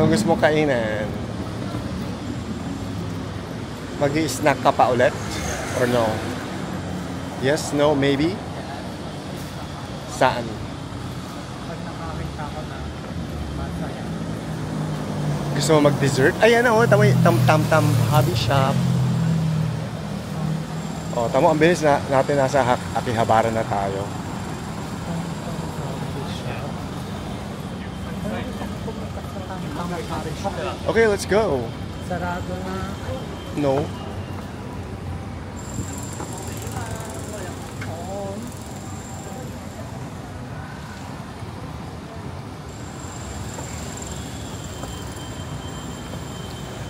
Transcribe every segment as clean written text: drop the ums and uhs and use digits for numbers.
Anong gusto mong kainin? Mag-i-snack ka pa ulit? Or no? Yes, no, maybe? Saan? Pag nakakita ko na masaya. Gusto mo mag-dessert? Ayan o, tam hobby shop. O, tamo, ang bilis na natin nasa Akihabara na tayo. Okay, let's go. Sarado na. No.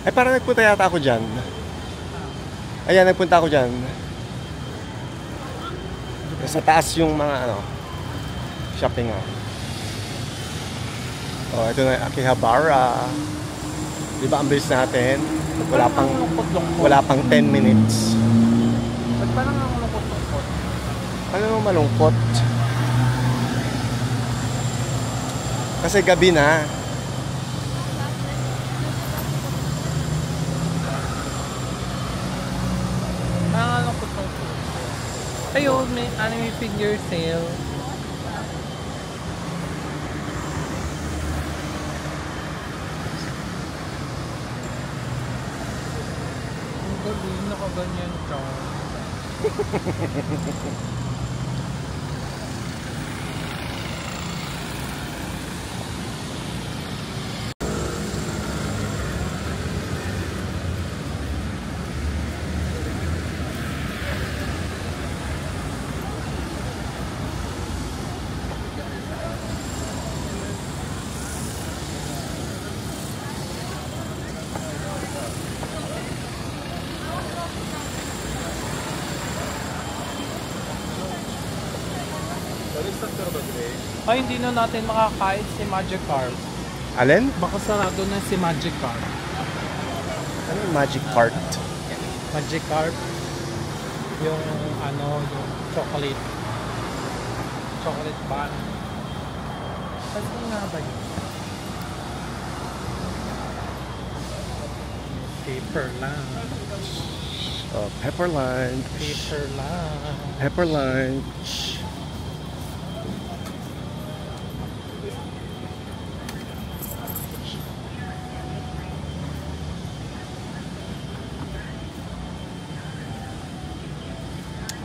Ay, parang nagpunta yata ako dyan. Ayan, nagpunta ako dyan. Sa taas yung mga ano, shopping ah. Oh, ito na Akihabara. Di ba ang bilis natin? Wala pang 10 minutes. Ba't parang ang lungkot-lungkot? Ano nung malungkot? Kasi gabi na. Parang ang lungkot-lungkot. Ayun, may anime figure sale. Galing, nakaganyan ka. Ay, hindi na natin makakain si Magikarp. Alin? Baka sarado na si Magikarp. Ano yung Magic Cart? Magikarp. Yung ano, yung chocolate. Chocolate bun. Kasi nga ba yun? Paper lunch. Oh, pepper lunch. Paper lunch. Pepper lunch.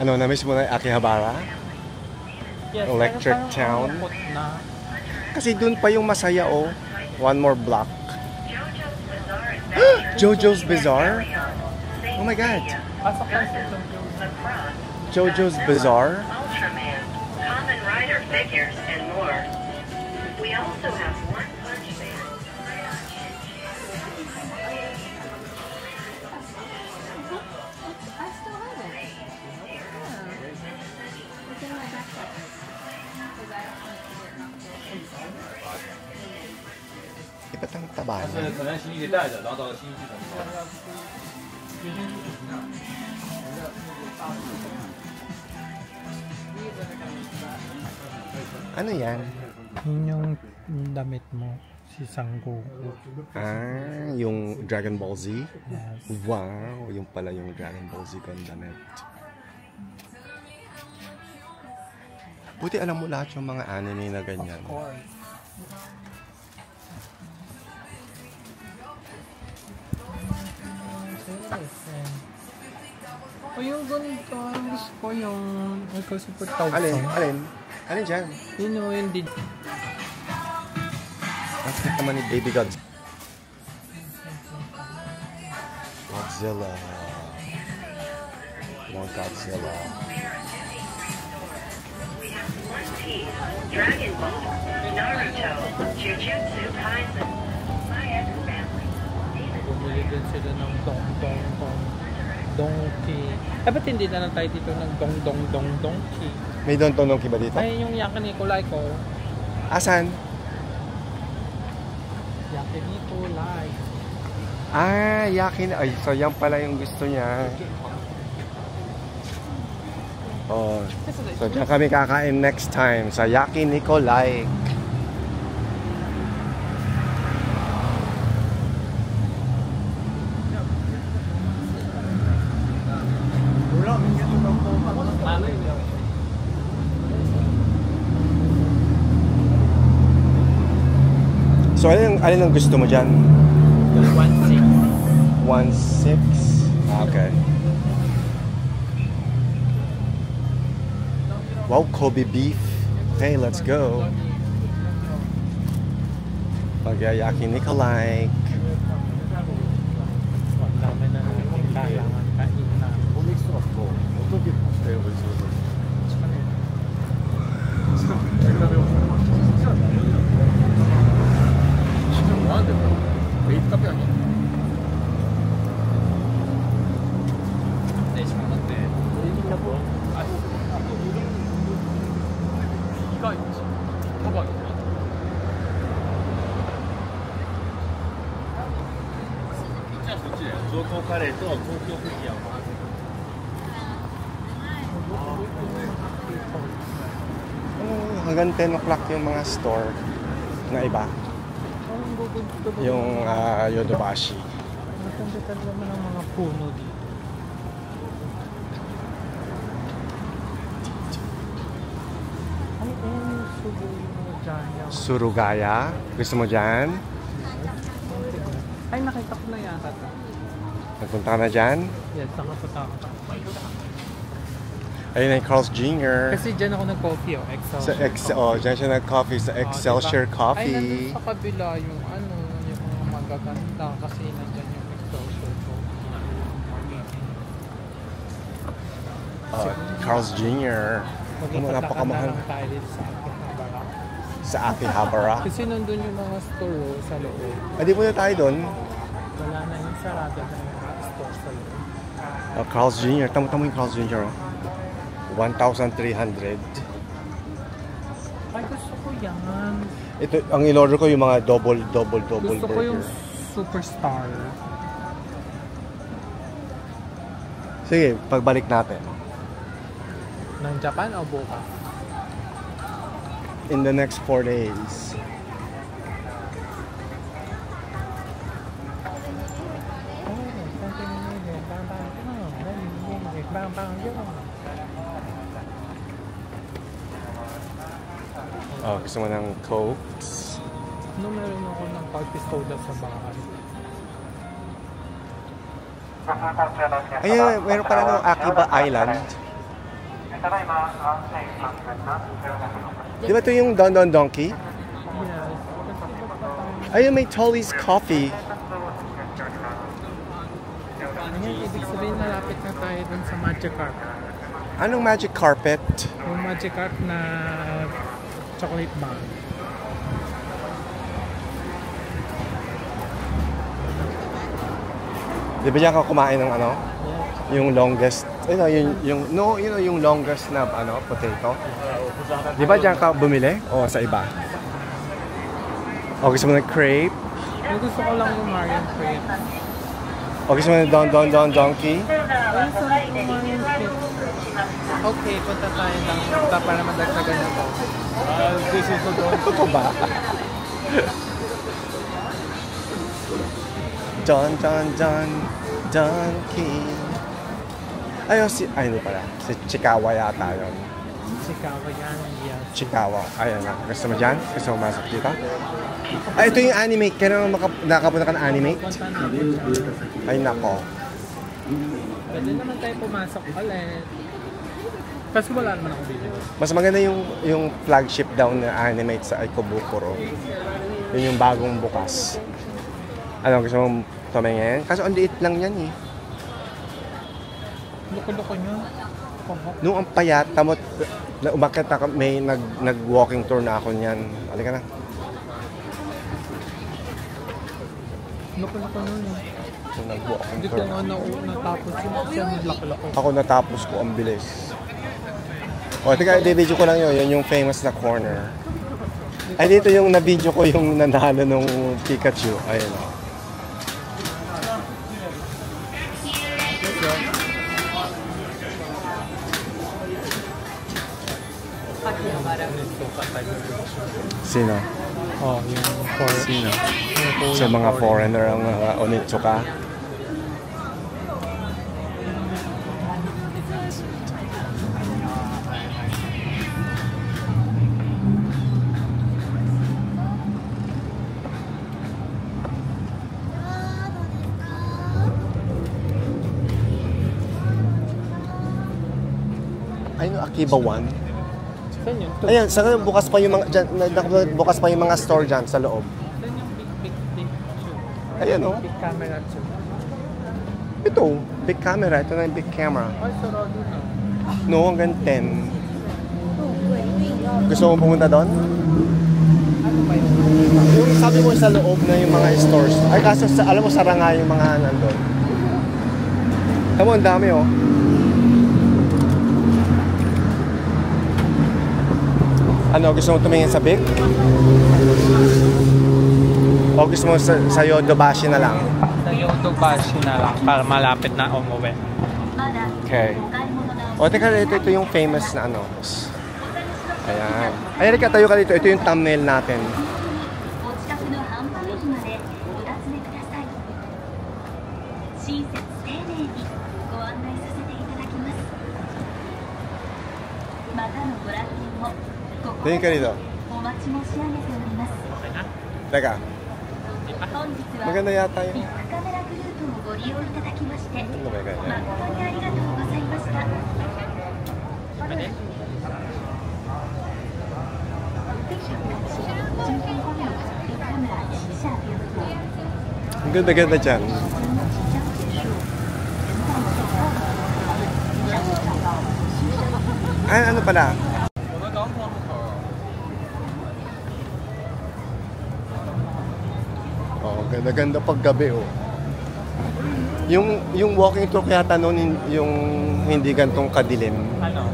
Ano, na-miss mo na yung Akihabara? Yes, Electric pero parang Town. ang lungkot na. Kasi dun pa yung masaya oh. One more block. Jojo's Bizarre? Oh my God. Pasok lang sa Jojo's Bizarre? Ultraman, Kamen Rider figures, and more. We also have One Punch Man. I still have it. Yeah. It's in my backpack. Because I don't want to get knocked over. Iba't ang taba niya. 可能新一代的，然后到新一系统。 Ano yan? Yun yung damit mo, si Sangoku. Ah, yung Dragon Ball Z? Yes. Wow, yung pala yung Dragon Ball Z kong damit. Buti alam mo lahat yung mga anime na ganyan. Of course. O yung ganito, ang gusto ko yung Echo Super 1000. Alin? Alin? Alin dyan? Yun o, yung din. Ang cute naman ni Baby Gods. Godzilla. More Godzilla. One Piece, Dragon Ball, Naruto, Jujutsu Kaisen. My other family. Bumili din sila ng Donkey. Eh, ba't hindi na lang tayo dito ng Donkey? May Don Tononki ba dito? Ay, yung Yaki Nikolai ko. Asan? Yaki Nikolai. Ah, yakin. Ay, so yan pala yung gusto niya. Oh, so dyan kami kakain next time sa Yaki Nikolai. So, alin ang gusto mo dyan? 1.6. 1.6? Okay. Wow, Kobe beef. Okay, let's go. Pagyayaki Nikolai. Ang dami na natin kailangan kain na. Hanggang 10 o'clock yung mga store na iba. Yung Yodobashi. Matanda naman ang mga puno dito. Surugaya. Gusto mo dyan? Ay, nakita ko na yata. Nagpunta ka na dyan? Yes, nakapunta ako. Ayun na yung Carl's Jr. Kasi dyan ako nag-coffee, Excel. Dyan siya nag-coffee sa Excelsior Ay, Coffee. nandun sa kabila yung yung mga magaganda kasi nandyan yung Excelsior Coffee. Carl's Jr. Napakamahal. Lang tayo dito sa Akihabara. Sa Akihabara. Kasi nandun yung mga store sa loob. Di muna tayo doon. Wala na yung sarado na yung mga store sa loob. Carl's Jr. Tamo yung Carl's Jr. 1,300. Ay, gusto ko yan. Ito, ang in-order ko yung mga double Gusto burger. ko yung superstar. Sige, pagbalik natin. Ng Japan o bukas? In the next 4 days. Oh, gusto mo ng Cokes? No, meron ako ng coffee soda sa bahay. Ayun, meron pala ng Akiba Island. Di ba ito yung Don Don Donkey? Yes. Ayun, may Tully's Coffee. Ayun, ibig sabihin malapit na tayo dun sa Magikarp. Anong Magic Carpet? Yung Magikarp na chocolate bar. Di ba diyan ka kumain ng ano? Yung longest, yung longest na potato. Di ba diyan ka bumili? O sa iba? O gusto mo ng crepe? Yung gusto ko lang yung Marian crepe. O gusto mo ng Don Donkey? Ay, saan yung Marian crepe? Okay, punta tayo lang. Punta para madagdagan na to. This is the Don. Totoo ba? Donkey. Ay, hindi pala. Si Chikawa yata yun. Chikawa yan, yes. Chikawa. Ayan na. Gusto mo dyan? Gusto mo masok dito? Ay, ito yung Animate. Kaya nakapunta ka ng Animate? Punta natin. Ay, nako. Pwede naman tayo pumasok ulit. Kasi wala naman ako dito. Mas maganda yung flagship daw na Animate sa Ikebukuro. Yun yung bagong bukas. Ano, gusto mong tumingin? Kasi ang liit lang yan eh. Loko-loko nyo. Nung ang payat, tamot, na umakyat ako, may nag-walking tour na ako niyan. Halika na. Loko-loko nun. Yung nag-walking Hindi ko tour. nga natapos yun. Kasi ang lako-lako. Ako natapos ko, ang bilis. O, tika, i-video ko lang yun. Yun yung famous na corner. Ay, dito yung na-video ko yung nanalo nung Pikachu. Ayun o. Sino? Oh, yung Sino? yung Sa mga foreigner ang Onitsuka. Akiba 1. Saan yun? Ayan, saan bukas pa yung mga dyan, bukas pa yung mga store dyan sa loob. Saan yung big shoe? Ayan oh. Big camera shoe. Ito, big camera. Ito na yung big camera. Ay, sarado na. No, hanggang 10. Gusto mo pumunta doon? Ano ba yun? Yung sabi mo sa loob na yung mga stores. Ay, kaso alam mo, sara nga yung mga nandun. Tama, ang dami oh. Ano, gusto mo tumingin sa big? O gusto mo sa Yodobashi na lang? Sa Yodobashi na lang para malapit na umuwi. Okay. O, teka, ito yung famous na ano. Ayan. Ayan, ka, tayo ka dito. Ito yung thumbnail natin. Tingin ka dito. Teka. Maganda yata yung... Ano ba yung ganyan? Ang ganda-ganda dyan. Ay, ano pala? Oh, ganda-ganda pag gabi oh. Yung walking tour kaya noon yung hindi gantong kadilim. Ano?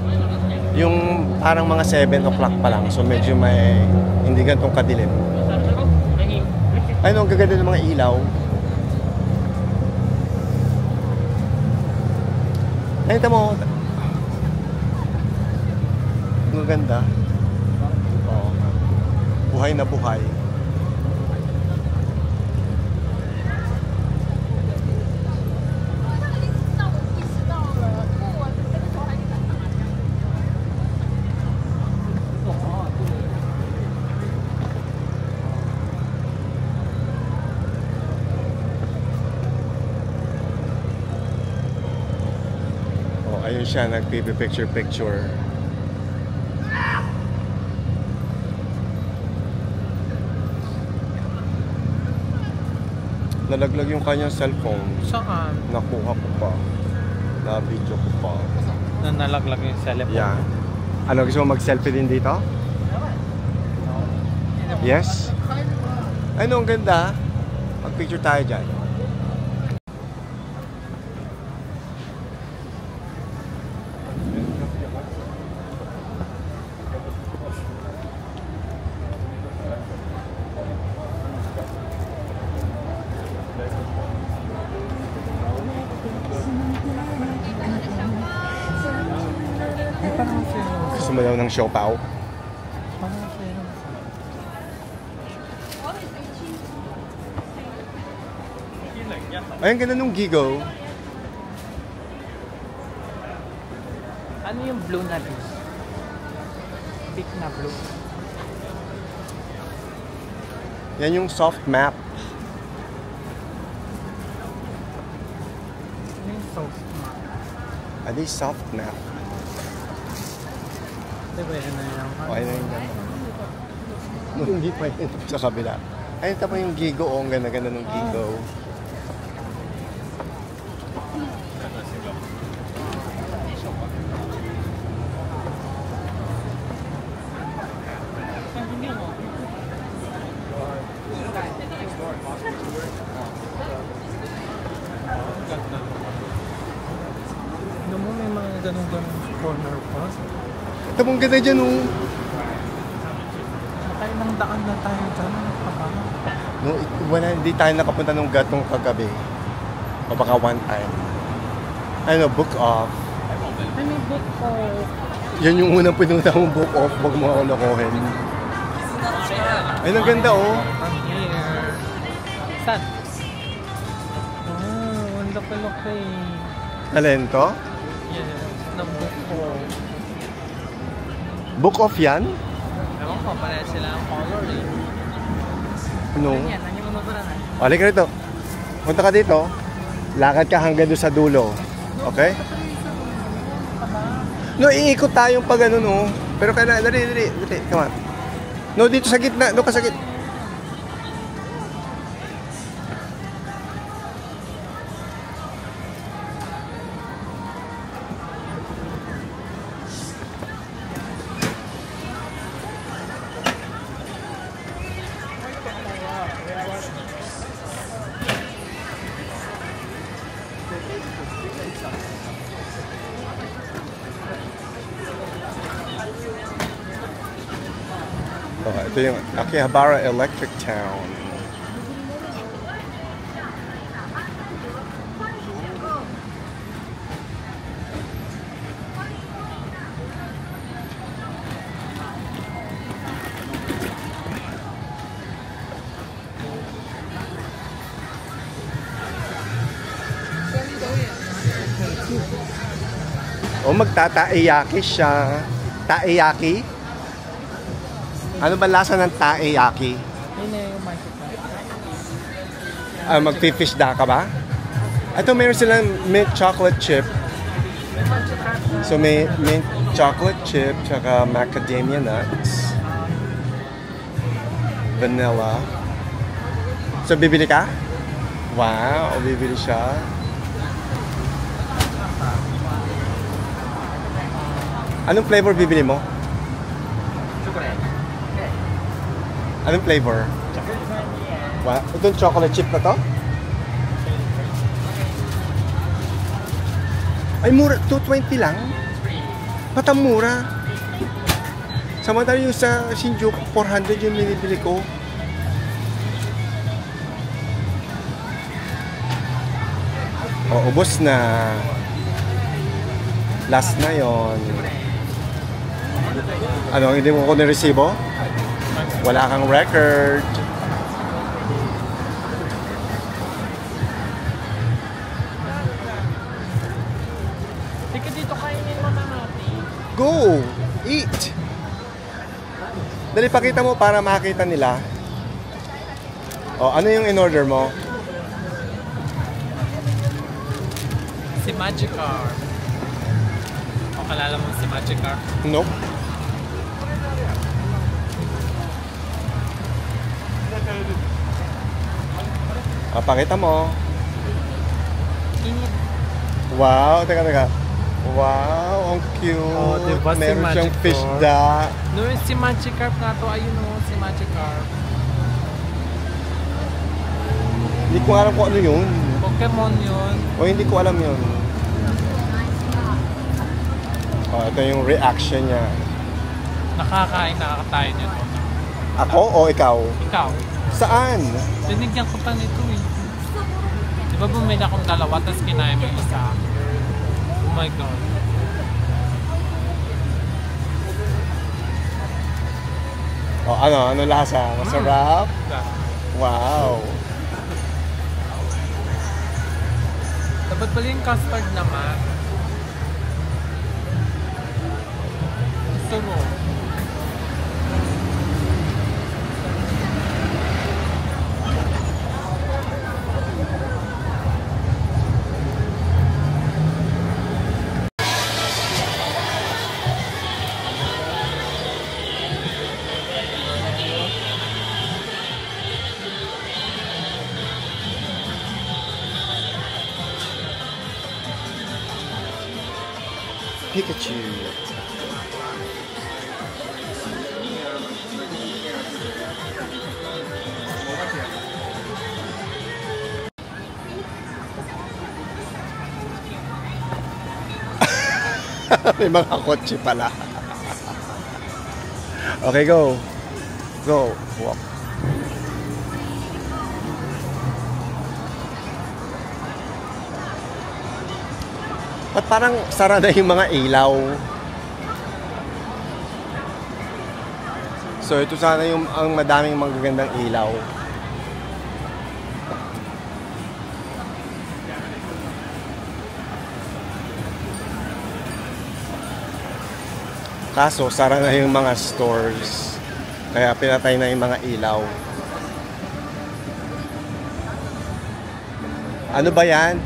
Yung parang mga 7 o'clock pa lang. So medyo may hindi gantong kadilim. Ay, no, ang gaganda ng mga ilaw. Ay, ito mo. Ang ganda. Oh. Buhay na buhay. Ayun siya, nagpipicture-picture. Nalaglag yung kanyang cellphone. Saan? Nakuha ko pa. Na-video ko pa. Na nalaglag yung cellphone? Yeah. Ano, gusto mo mag-selfie din dito? Yes? Ano, ang ganda. Mag-picture tayo dyan. Gusto mo daw ng siopaw? Ay, ang ganda nung Gigo. Ano yung blue na blue? Big na blue. Yan yung soft map. Ano yung soft map? Adi soft map. Diba yun na yung... Okay na yung ganda. Hindi pa yun sa kabila. Ay, ito pa yung Gigo. Oh, ang ganda-ganda ng Gigo. Ano mo may mga ganun-ganun corner pa? Ito pong ganda dyan, oh. Nakay nang daan na tayo dyan. No, hindi tayo nakapunta nung gatong kagabi. O baka one time. Ano, book off. Ay, may book off. Yan yung unang pinunta mong book off. Huwag mo ako lokohin. Ay, ang ganda, oh. I'm here. Saan? Oh, ang laki-laki. Talento? Yes, na book off. Book off yan? Ewan ko, pareha sila ang color eh. No. Yan, ang yung mabara na. O, halika rito. Punta ka dito. Lakad ka hanggang doon sa dulo. Okay? No, iikot tayong pag ano, no. Pero kailangan, dali. Come on. No, dito sa gitna. Doon ka sa gitna. Oh, ito yung Akihabara Electric Town. O magtataiyaki siya. Taiyaki? Ano ba lasa ng taiyaki? Yun na yung market na. Magfi-fish da ka ba? Ito meron silang mint chocolate chip. So may mint chocolate chip tsaka macadamia nuts. Vanilla. So bibili ka? Wow, bibili siya. Anong flavor bibili mo? Anong flavor? Wow, itong chocolate chip na to? Ay, mura. 220 lang? Patamura. Samantala yung sa Shinjuku, 400 yung binibili ko. O, ubos na. Last na yon. Ano, hindi mo ko niresibo? Wala kang record. Tika dito kainin mo na natin. Go! Eat! Dali, pakita mo para makita nila. O, ano yung in-order mo? Si Magikarp. O, kalala mo si Magikarp? Nope. Pakita mo. Init. Wow, teka. Wow, ang cute. Oh, diba si meron siyang Magikarp? fish da. No, si Magikarp na to. Ayun o, si Magikarp. Hindi ko alam kung ano yun. Pokemon yun. O hindi ko alam yun. Oh, ito yung reaction niya. Nakakain na tayo nito. Ako o ikaw? Ikaw, Saan? binigyan ko pa nito eh. Di ba bumili akong dalawa, tapos kinain mo yung isa? Oh my God. O ano lasa? Masarap? Wow. Dapat pala yung custard naman. Gusto mo? Pikachu. May mga kotse pala. Okay, go. Go. Walk. At parang sara na yung mga ilaw. So ito sana yung ang madaming magagandang ilaw. Kaso sara na yung mga stores. Kaya pinatay na yung mga ilaw. Ano ba yan?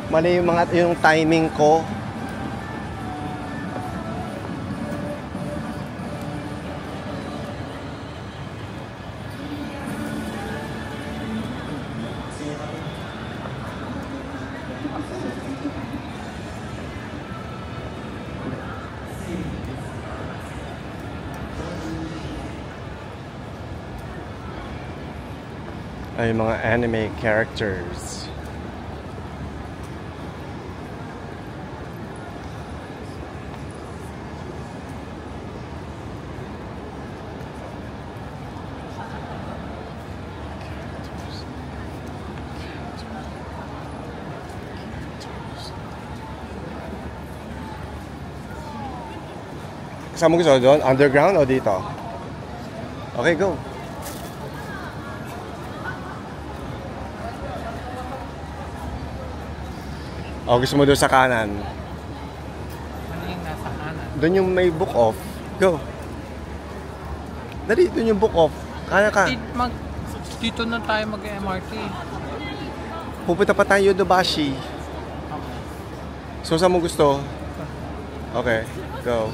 Mali yung timing ko. ay mga anime characters. Saan mo gusto doon? Underground o dito? Okay, go. O gusto mo doon sa kanan? Ano yung nasa kanan? Doon yung may book off. Go. Dali, doon yung book off. Kaya ka. Dito na tayo mag-MRT. Pupunta pa tayo Yodobashi. So, saan mo gusto? Okay, go.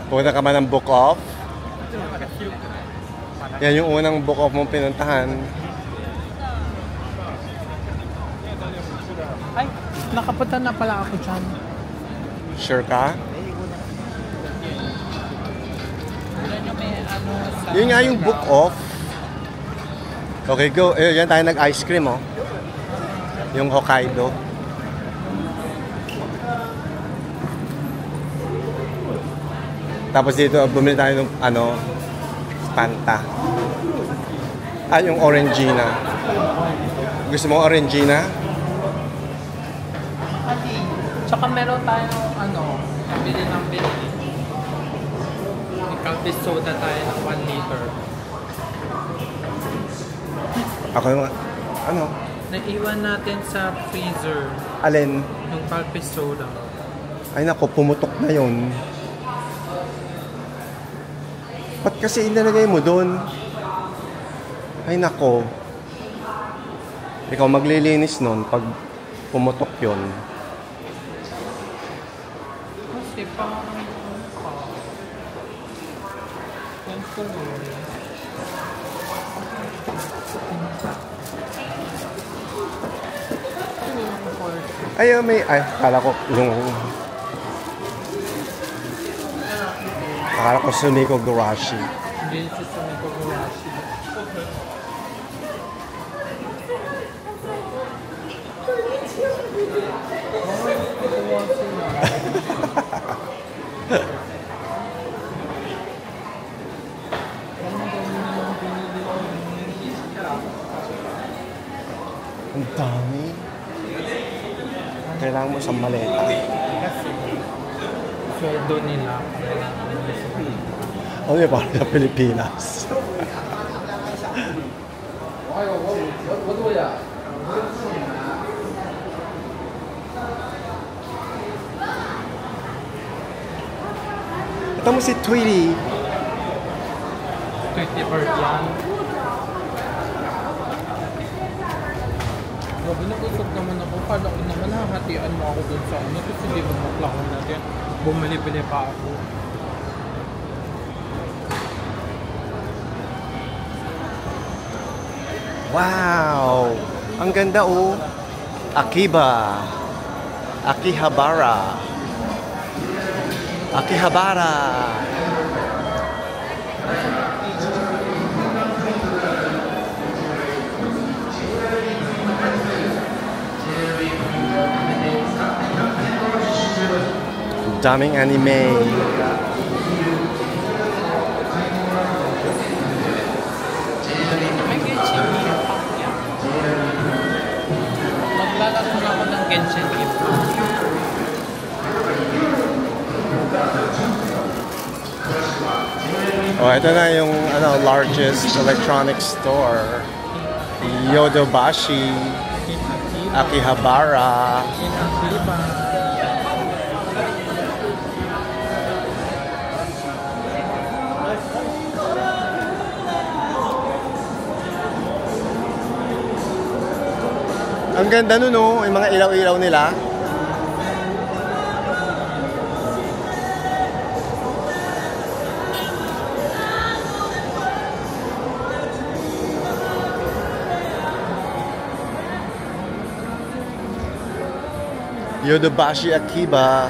Pupunta ka ba ng book off? Yan yung unang book off mong pinuntahan. Ay, nakapunta na pala ako dyan. Sure ka? Yan yung may ano sa... Yun nga yung book off. Okay, go. Yan tayo nag-ice cream, oh. Yung Hokkaido. Tapos dito, bumili tayo ng, ano, Fanta. Ah, yung Orangina. Gusto mo Orangina? Tsaka meron tayong ano, nabili ng bili. May Calpis soda tayo ng 1 liter. Ako yung, ano? Naiwan natin sa freezer Alin? yung Calpis soda. Ay nako, pumutok na yun. Ba't kasi inalagay mo doon? Ay nako. Ikaw maglilinis nun pag pumutok yun. Kasi pang... Ay, may... Ay, akala ko yung... Akala ko Sumiko Gurashi. Hindi siya sa may kogurashi. Ang dami. Kailangan mo sa maleta. Kasi sweldo nila. Ano yung parang sa Pilipinas? Ito mo si Tweety. 20 per yan. Grabe na kusog naman ako. Kala ko naman hahatian mo ako dun sa ano. Kasi hindi mo maklakon natin. Bumili-bili pa ako. Wow! Ang ganda oh. Akiba. Akihabara. Akihabara. Daming anime. May Genshin Impact yan. Maglalaro na ako ng Genshin Impact. Oh, ito na yung ano, largest electronics store. Yodobashi. Akihabara. In Akiba. Ang ganda nun, oh. Yung mga ilaw-ilaw nila. Yodobashi Akiba.